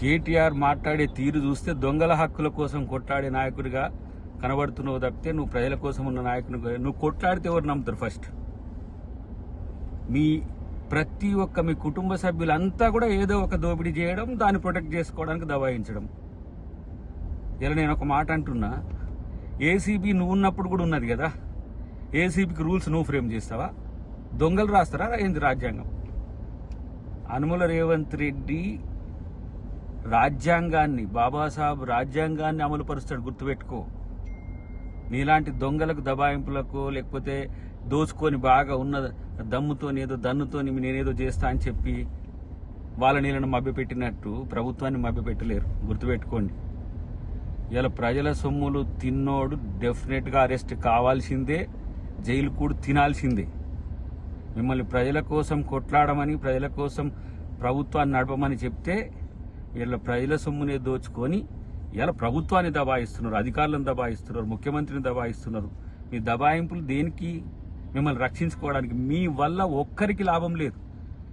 కేటీఆర్ మాట్లాడే తీరు చూస్తే దొంగల హక్కుల కోసం కొట్లాడే నాయకుడిగా కనబడుతున్నావు తప్పితే నువ్వు ప్రజల కోసం ఉన్న నాయకుని నువ్వు కొట్లాడితే ఎవరు నమ్ముతారు? ఫస్ట్ మీ ప్రతి ఒక్క మీ కుటుంబ సభ్యులంతా కూడా ఏదో ఒక దోపిడీ చేయడం, దాన్ని ప్రొటెక్ట్ చేసుకోవడానికి దబాయించడం. ఇలా నేను ఒక మాట అంటున్నా, ఏసీబీ నువ్వు ఉన్నప్పుడు కూడా ఉన్నది కదా, ఏసీబీకి రూల్స్ నువ్వు ఫ్రేమ్ చేస్తావా? దొంగలు రాస్తారా ఏంది రాజ్యాంగం? అనుముల రేవంత్ రెడ్డి రాజ్యాంగాన్ని, బాబాసాహెబ్ రాజ్యాంగాన్ని అమలు పరుస్తాడు, గుర్తుపెట్టుకో. నీలాంటి దొంగలకు, దబాయింపులకు, లేకపోతే దోచుకొని బాగా ఉన్న దమ్ముతోని ఏదో దన్నుతోని నేనేదో చేస్తా అని చెప్పి వాళ్ళ నీళ్ళను మభ్యపెట్టినట్టు ప్రభుత్వాన్ని మభ్యపెట్టలేరు, గుర్తుపెట్టుకోండి. ఇలా ప్రజల సొమ్ములు తిన్నోడు డెఫినెట్గా అరెస్ట్ కావాల్సిందే, జైలు కూడా తినాల్సిందే. మిమ్మల్ని ప్రజల కోసం కొట్లాడమని, ప్రజల కోసం ప్రభుత్వాన్ని నడపమని చెప్తే వీళ్ళ ప్రజల సొమ్మునే దోచుకొని ఇలా ప్రభుత్వాన్ని దబాయిస్తున్నారు, అధికారులను దబాయిస్తున్నారు, ముఖ్యమంత్రిని దబాయిస్తున్నారు. మీ దబాయింపులు దేనికి? మిమ్మల్ని రక్షించుకోవడానికి. మీ వల్ల ఒక్కరికి లాభం లేదు.